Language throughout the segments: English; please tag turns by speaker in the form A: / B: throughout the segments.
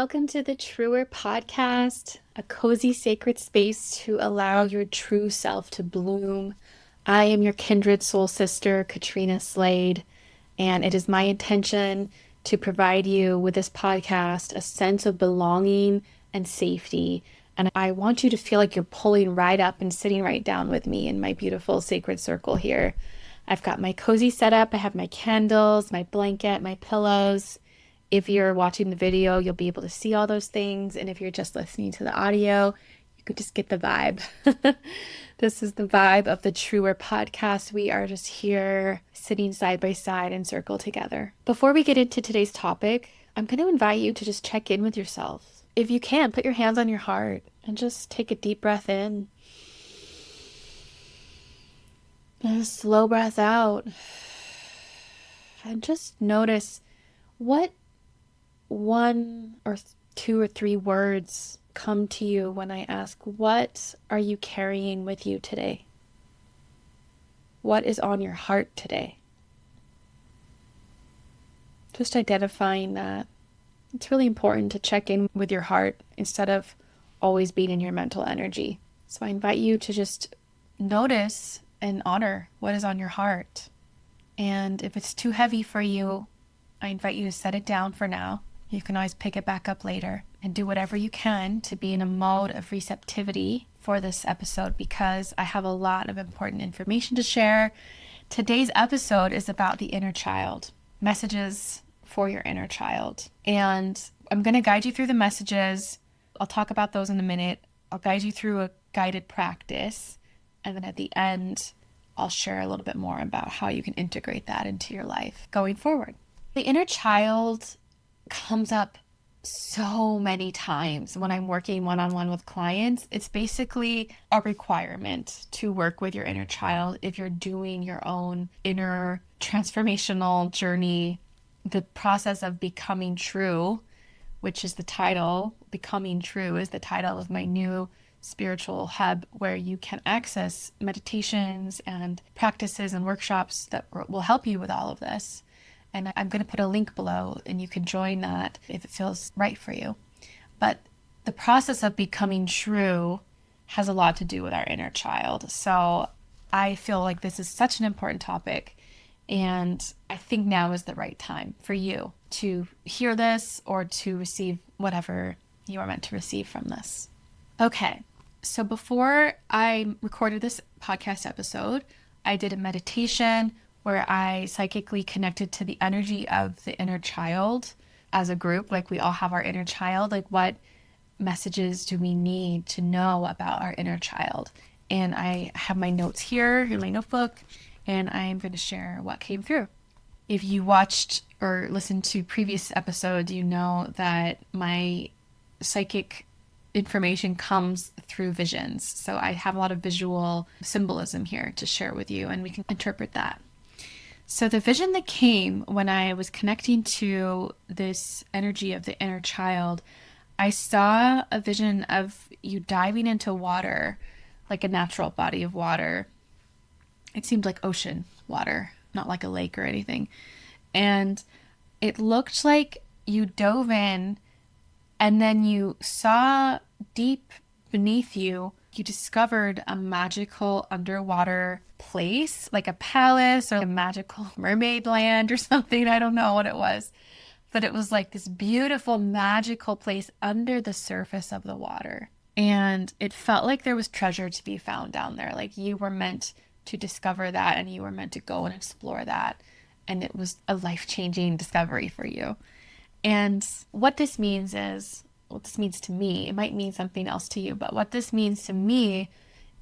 A: Welcome to the Truer Podcast, a cozy sacred space to allow your true self to bloom. I am your kindred soul sister, Katrina Slade, and it is my intention to provide you with this podcast a sense of belonging and safety. And I want you to feel like you're pulling right up and sitting right down with me in my beautiful sacred circle here. I've got my cozy setup. I have my candles, my blanket, my pillows. If you're watching the video, you'll be able to see all those things. And if you're just listening to the audio, you could just get the vibe. This is the vibe of the Truer Podcast. We are just here sitting side by side in circle together. Before we get into today's topic, I'm going to invite you to just check in with yourself. If you can, put your hands on your heart and just take a deep breath in. And a slow breath out. And just notice what one or two or three words come to you when I ask, what are you carrying with you today? What is on your heart today? Just identifying that. It's really important to check in with your heart instead of always being in your mental energy. So I invite you to just notice and honor what is on your heart. And if it's too heavy for you, I invite you to set it down for now. You can always pick it back up later and do whatever you can to be in a mode of receptivity for this episode because I have a lot of important information to share. Today's episode is about the inner child, messages for your inner child. And I'm going to guide you through the messages. I'll talk about those in a minute. I'll guide you through a guided practice. And then at the end, I'll share a little bit more about how you can integrate that into your life going forward. The inner child comes up so many times when I'm working one-on-one with clients. It's basically a requirement to work with your inner child if you're doing your own inner transformational journey. The process of becoming true, which is the title, Becoming True is the title of my new spiritual hub where you can access meditations and practices and workshops that will help you with all of this. And I'm going to put a link below and you can join that if it feels right for you. But the process of becoming true has a lot to do with our inner child. So I feel like this is such an important topic. And I think now is the right time for you to hear this or to receive whatever you are meant to receive from this. Okay, so before I recorded this podcast episode, I did a meditation where I psychically connected to the energy of the inner child as a group. Like we all have our inner child. Like what messages do we need to know about our inner child? And I have my notes here in my notebook, and I'm going to share what came through. If you watched or listened to previous episodes, you know that my psychic information comes through visions. So I have a lot of visual symbolism here to share with you, and we can interpret that. So the vision that came when I was connecting to this energy of the inner child, I saw a vision of you diving into water, like a natural body of water. It seemed like ocean water, not like a lake or anything. And it looked like you dove in and then you saw deep beneath you, you discovered a magical underwater place, like a palace or a magical mermaid land or something. I don't know what it was, but it was like this beautiful, magical place under the surface of the water. And it felt like there was treasure to be found down there. Like you were meant to discover that and you were meant to go and explore that. And it was a life-changing discovery for you. And what this means to me, it might mean something else to you, but what this means to me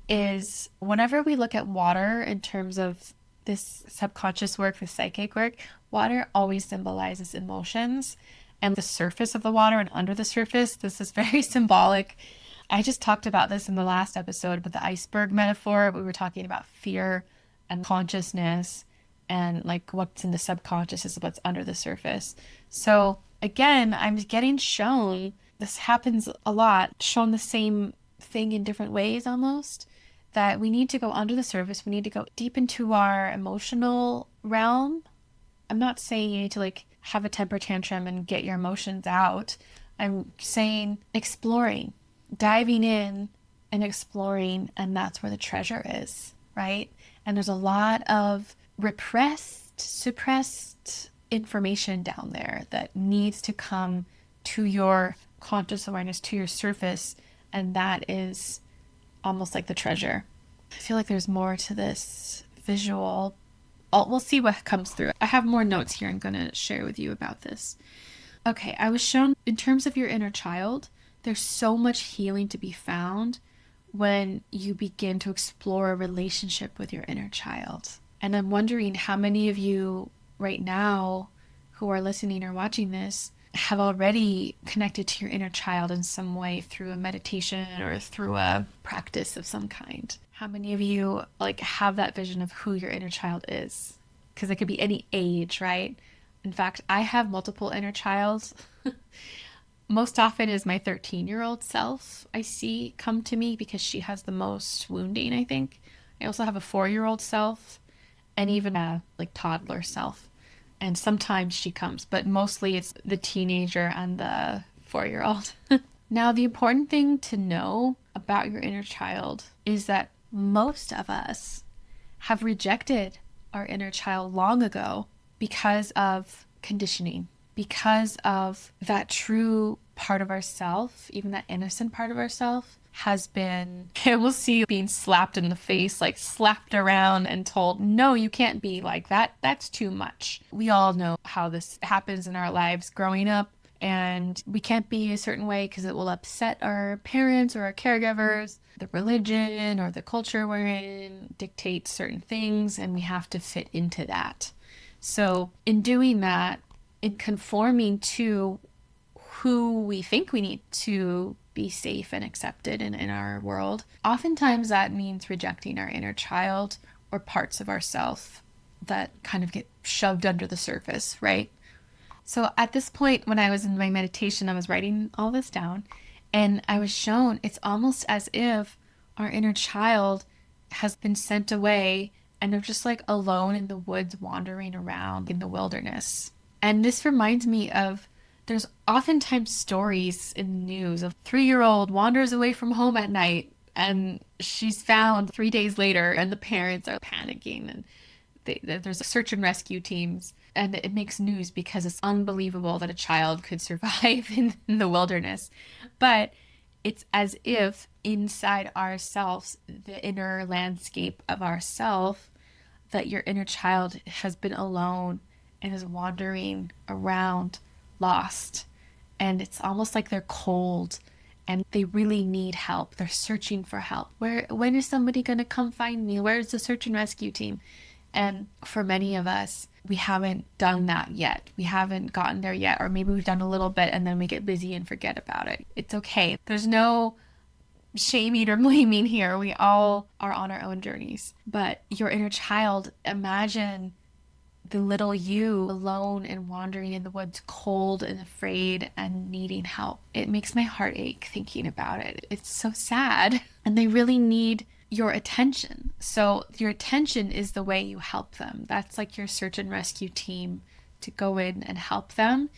A: is whenever we look at water in terms of this subconscious work, the psychic work, water always symbolizes emotions, and the surface of the water and under the surface, this is very symbolic. I just talked about this in the last episode with the iceberg metaphor. We were talking about fear and consciousness and like what's in the subconscious is what's under the surface. So again, I'm getting shown, this happens a lot, shown the same thing in different ways almost, that we need to go under the surface. We need to go deep into our emotional realm. I'm not saying you need to like have a temper tantrum and get your emotions out. I'm saying exploring, diving in and exploring, and that's where the treasure is, right? And there's a lot of repressed, suppressed information down there that needs to come to your conscious awareness, to your surface, and that is almost like the treasure. I feel like there's more to this visual. We'll see what comes through. I have more notes here I'm going to share with you about this. Okay, I was shown in terms of your inner child, there's so much healing to be found when you begin to explore a relationship with your inner child. And I'm wondering how many of you right now who are listening or watching this have already connected to your inner child in some way through a meditation or through a practice of some kind. How many of you like have that vision of who your inner child is? Because it could be any age, right? In fact, I have multiple inner childs. Most often is my 13-year-old self I see come to me because she has the most wounding, I think. I also have a 4-year-old self and even a like toddler self. And sometimes she comes, but mostly it's the teenager and the 4-year-old. Now, the important thing to know about your inner child is that most of us have rejected our inner child long ago because of conditioning, because of that true part of ourself, even that innocent part of ourself has been, we'll see, being slapped in the face, like slapped around and told, no, you can't be like that. That's too much. We all know how this happens in our lives growing up, and we can't be a certain way because it will upset our parents or our caregivers. The religion or the culture we're in dictates certain things, and we have to fit into that. So in doing that, in conforming to who we think we need to be safe and accepted in our world, oftentimes that means rejecting our inner child or parts of ourself that kind of get shoved under the surface, right? So at this point, when I was in my meditation, I was writing all this down, and I was shown it's almost as if our inner child has been sent away and they're just like alone in the woods wandering around in the wilderness. And this reminds me of there's oftentimes stories in the news of 3-year-old wanders away from home at night and she's found 3 days later and the parents are panicking and there's search and rescue teams, and it makes news because it's unbelievable that a child could survive in the wilderness. But it's as if inside ourselves, the inner landscape of ourself, that your inner child has been alone and is wandering around lost. And it's almost like they're cold and they really need help. They're searching for help. When is somebody going to come find me? Where's the search and rescue team? And for many of us, we haven't done that yet. We haven't gotten there yet. Or maybe we've done a little bit and then we get busy and forget about it. It's okay. There's no shaming or blaming here. We all are on our own journeys. But your inner child, imagine the little you alone and wandering in the woods, cold and afraid and needing help. It makes my heart ache thinking about it. It's so sad. And they really need your attention. So your attention is the way you help them. That's like your search and rescue team to go in and help them,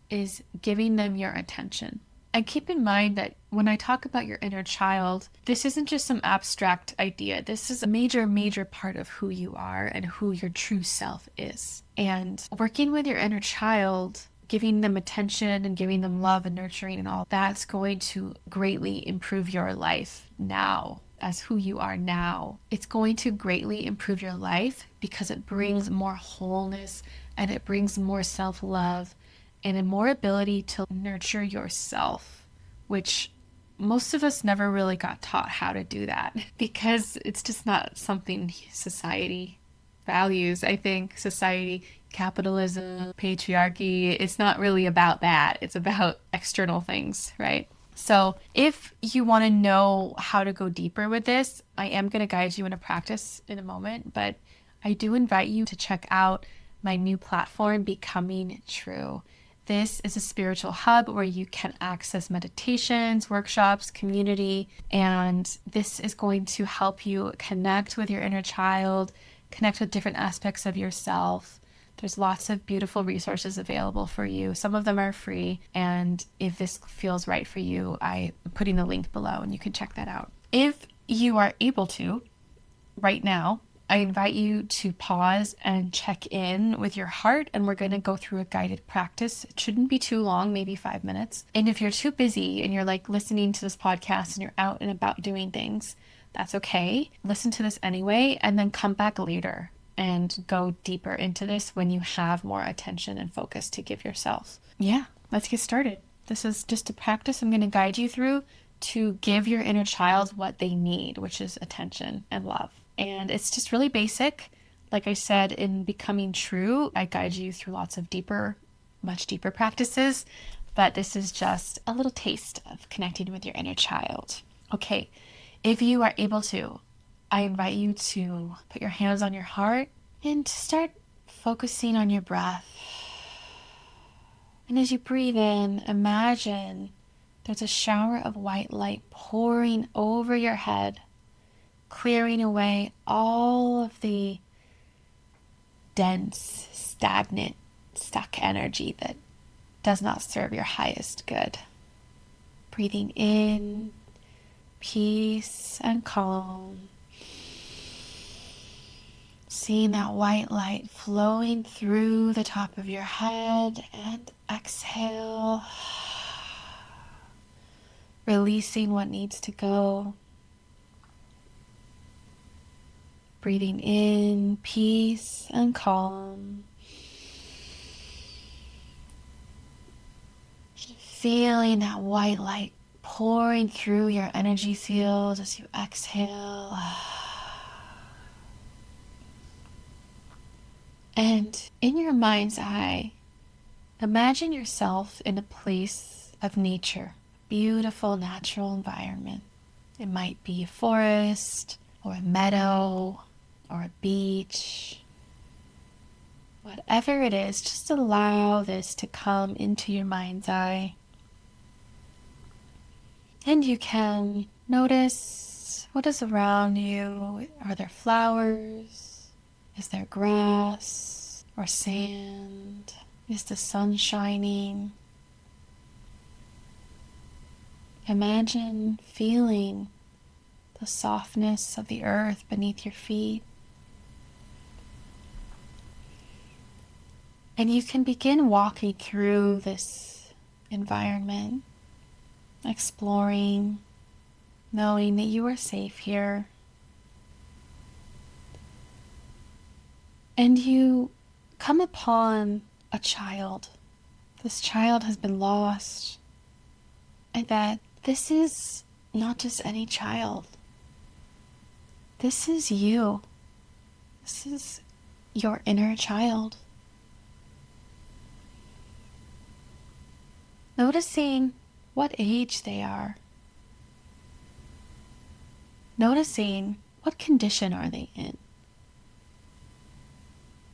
A: is giving them your attention. And keep in mind that when I talk about your inner child, this isn't just some abstract idea. This is a major, major part of who you are and who your true self is. And working with your inner child, giving them attention and giving them love and nurturing and all, that's going to greatly improve your life now. As who you are now, it's going to greatly improve your life because it brings more wholeness and it brings more self-love and a more ability to nurture yourself, which most of us never really got taught how to do that because it's just not something society values. I think society, capitalism, patriarchy, it's not really about that. It's about external things, right? So if you want to know how to go deeper with this, I am going to guide you in a practice in a moment, but I do invite you to check out my new platform, Becoming True. This is a spiritual hub where you can access meditations, workshops, community, and this is going to help you connect with your inner child, connect with different aspects of yourself There's lots of beautiful resources available for you. Some of them are free. And if this feels right for you, I'm putting the link below and you can check that out. If you are able to, right now, I invite you to pause and check in with your heart, and we're going to go through a guided practice. It shouldn't be too long, maybe 5 minutes. And if you're too busy and you're like listening to this podcast and you're out and about doing things, that's okay. Listen to this anyway, and then come back later and go deeper into this when you have more attention and focus to give yourself. Yeah, let's get started. This is just a practice I'm going to guide you through to give your inner child what they need, which is attention and love. And it's just really basic. Like I said, in Becoming True, I guide you through lots of deeper, much deeper practices, but this is just a little taste of connecting with your inner child. Okay, if you are able to, I invite you to put your hands on your heart and to start focusing on your breath. And as you breathe in, imagine there's a shower of white light pouring over your head, clearing away all of the dense, stagnant, stuck energy that does not serve your highest good. Breathing in, peace and calm. Seeing that white light flowing through the top of your head, and exhale. Releasing what needs to go. Breathing in, peace and calm. Feeling that white light pouring through your energy field as you exhale. And in your mind's eye, imagine yourself in a place of nature, beautiful natural environment. It might be a forest or a meadow or a beach. Whatever it is, just allow this to come into your mind's eye. And you can notice what is around you. Are there flowers? Is there grass or sand? Is the sun shining? Imagine feeling the softness of the earth beneath your feet. And you can begin walking through this environment, exploring, knowing that you are safe here. And you come upon a child. This child has been lost. And that this is not just any child. This is you. This is your inner child. Noticing what age they are. Noticing what condition are they in.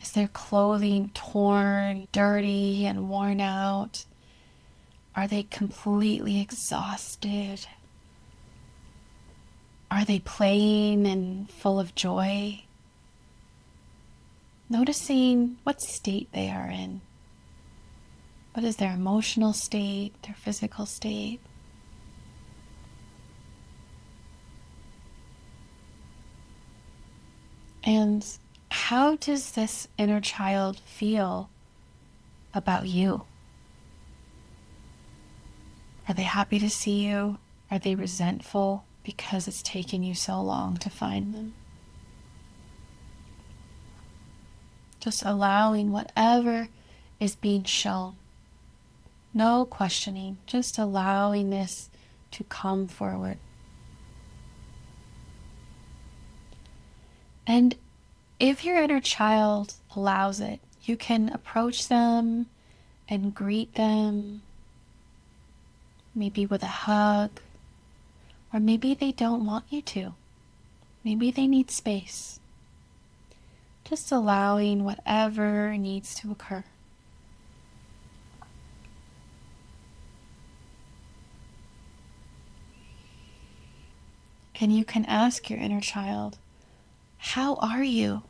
A: Is their clothing torn, dirty, and worn out? Are they completely exhausted? Are they playing and full of joy? Noticing what state they are in. What is their emotional state, their physical state? And how does this inner child feel about you? Are they happy to see you? Are they resentful because it's taken you so long to find them? Just allowing whatever is being shown. No questioning, just allowing this to come forward. And if your inner child allows it, you can approach them and greet them, maybe with a hug, or maybe they don't want you to. Maybe they need space. Just allowing whatever needs to occur. And you can ask your inner child, how are you?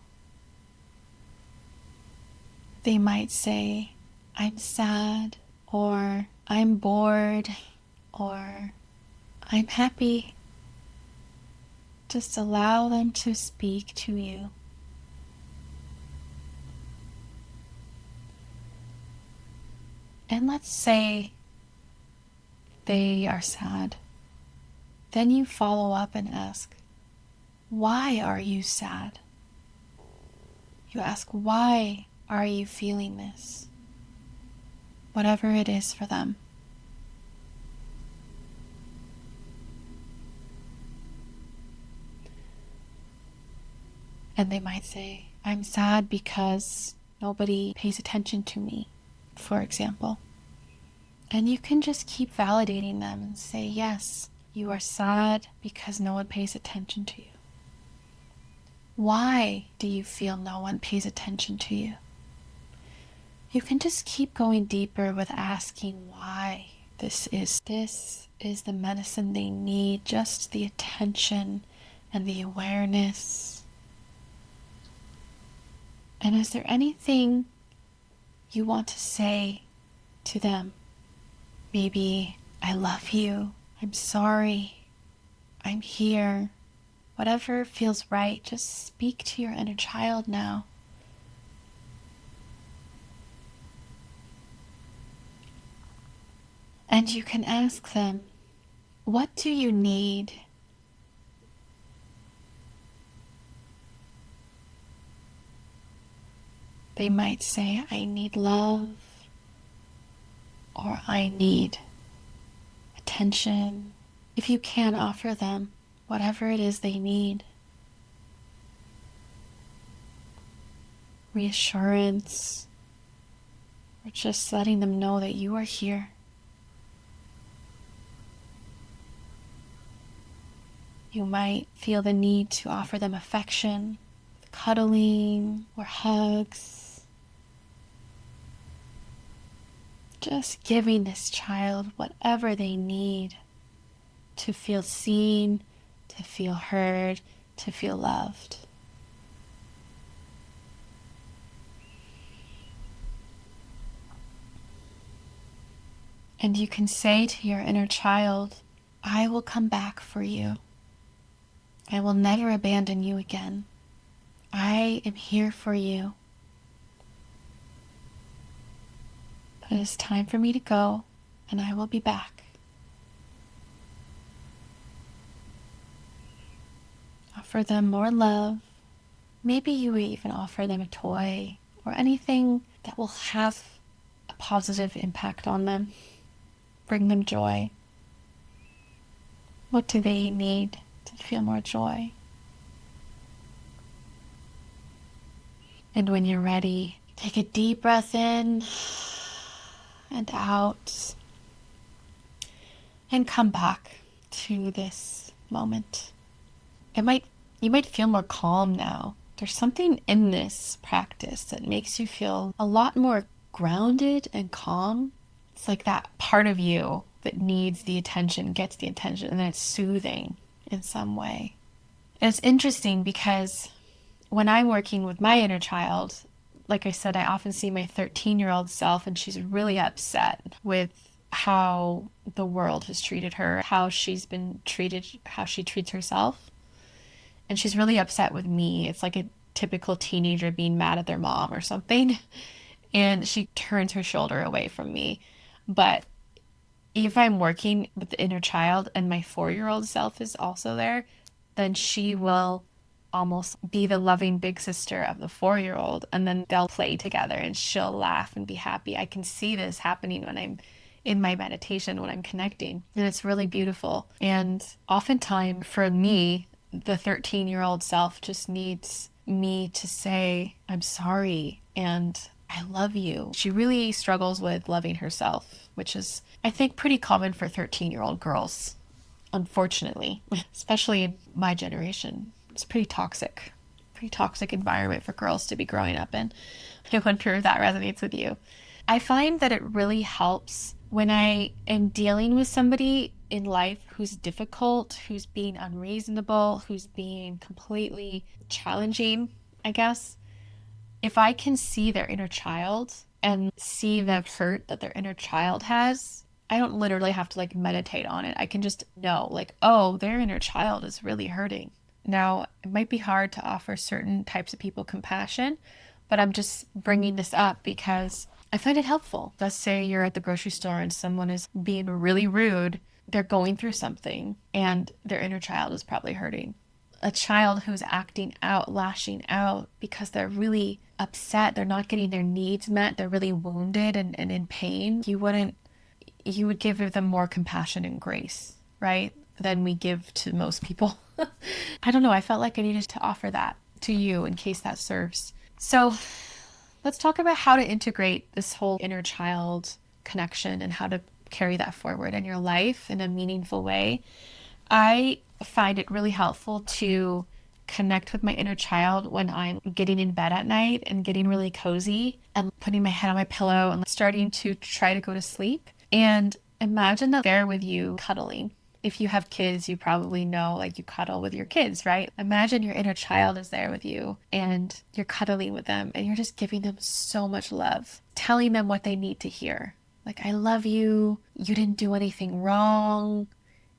A: They might say, I'm sad, or I'm bored, or I'm happy. Just allow them to speak to you. And let's say they are sad. Then you follow up and ask, why are you sad? You ask, why are you feeling this? Whatever it is for them. And they might say, I'm sad because nobody pays attention to me, for example. And you can just keep validating them and say, yes, you are sad because no one pays attention to you. Why do you feel no one pays attention to you? You can just keep going deeper with asking why. This is the medicine they need, just the attention and the awareness. And is there anything you want to say to them? Maybe, I love you, I'm sorry, I'm here. Whatever feels right, just speak to your inner child now. And you can ask them, what do you need? They might say, I need love, or I need attention. If you can offer them whatever it is they need. Reassurance, or just letting them know that you are here. You might feel the need to offer them affection, cuddling, or hugs. Just giving this child whatever they need to feel seen, to feel heard, to feel loved. And you can say to your inner child, I will come back for you. I will never abandon you again. I am here for you. But it is time for me to go, and I will be back. Offer them more love. Maybe you even offer them a toy or anything that will have a positive impact on them. Bring them joy. What do they need to feel more joy? And when you're ready, take a deep breath in and out, and come back to this moment. You might feel more calm now. There's something in this practice that makes you feel a lot more grounded and calm. It's like that part of you that needs the attention, gets the attention, and then it's soothing in some way. And it's interesting because when I'm working with my inner child, like I said, I often see my 13-year-old self, and she's really upset with how the world has treated her, how she's been treated, how she treats herself. And she's really upset with me. It's like a typical teenager being mad at their mom or something. And she turns her shoulder away from me. But if I'm working with the inner child and my 4-year-old self is also there, then she will almost be the loving big sister of the 4-year-old, and then they'll play together and she'll laugh and be happy. I can see this happening when I'm in my meditation, when I'm connecting, and it's really beautiful. And oftentimes for me, the 13-year-old self just needs me to say, I'm sorry and I love you. She really struggles with loving herself, which is, I think, pretty common for 13-year-old girls, unfortunately, especially in my generation. It's a pretty toxic environment for girls to be growing up in. I wonder if that resonates with you. I find that it really helps when I am dealing with somebody in life who's difficult, who's being unreasonable, who's being completely challenging, I guess. if I can see their inner child and see the hurt that their inner child has, I don't literally have to like meditate on it. I can just know like, oh, their inner child is really hurting. Now, it might be hard to offer certain types of people compassion, but I'm just bringing this up because I find it helpful. Let's say you're at the grocery store and someone is being really rude. They're going through something and their inner child is probably hurting. A child who's acting out, lashing out because they're really upset, they're not getting their needs met, they're really wounded and in pain, you would give them more compassion and grace, right? Than we give to most people. I don't know. I felt like I needed to offer that to you in case that serves. So let's talk about how to integrate this whole inner child connection and how to carry that forward in your life in a meaningful way. I find it really helpful to connect with my inner child when I'm getting in bed at night and getting really cozy and putting my head on my pillow and starting to try to go to sleep. And imagine that they're with you cuddling. If you have kids, you probably know, like, you cuddle with your kids, right? Imagine your inner child is there with you and you're cuddling with them and you're just giving them so much love, telling them what they need to hear. Like, I love you. You didn't do anything wrong.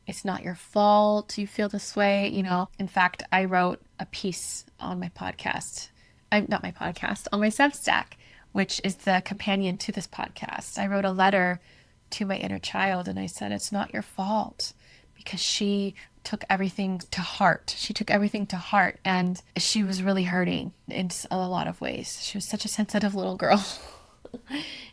A: It's not your fault. You feel this way, you know. In fact, I wrote a piece on my podcast. Not my podcast, on my Substack, which is the companion to this podcast. I wrote a letter to my inner child and I said, it's not your fault, because she took everything to heart. She took everything to heart and she was really hurting in a lot of ways. She was such a sensitive little girl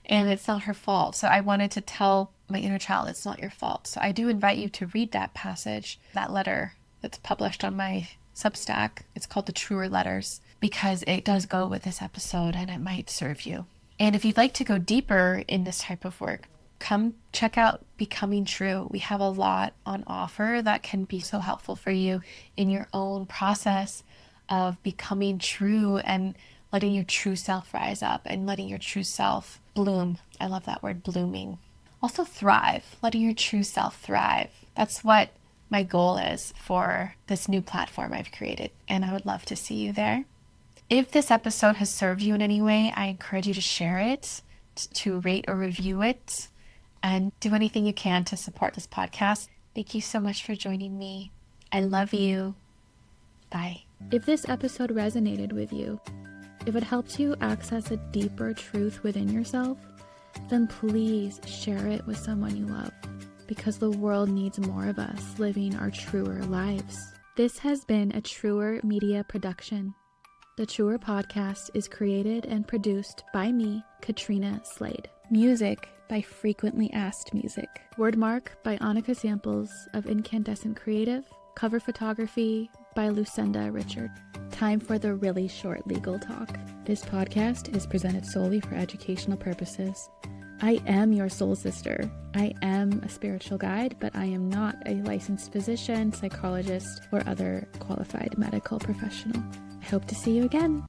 A: and it's not her fault. So I wanted to tell my inner child, it's not your fault. So I do invite you to read that passage, that letter that's published on my Substack. It's called The Truer Letters, because it does go with this episode and it might serve you. And if you'd like to go deeper in this type of work, come check out Becoming True. We have a lot on offer that can be so helpful for you in your own process of becoming true and letting your true self rise up and letting your true self bloom. I love that word, blooming. Also thrive, letting your true self thrive. That's what my goal is for this new platform I've created, and I would love to see you there. If this episode has served you in any way, I encourage you to share it, to rate or review it, and do anything you can to support this podcast. Thank you so much for joining me. I love you. Bye.
B: If this episode resonated with you, if it helps you access a deeper truth within yourself, then please share it with someone you love, because the world needs more of us living our truer lives. This has been a Truer Media production. The Truer podcast is created and produced by me, Katrina Slade. Music by Frequently Asked Music. Wordmark by Annika Samples of Incandescent Creative. Cover photography by Lucenda Richard. Time for the really short legal talk. This podcast is presented solely for educational purposes. I am your soul sister. I am a spiritual guide, but I am not a licensed physician, psychologist, or other qualified medical professional. I hope to see you again.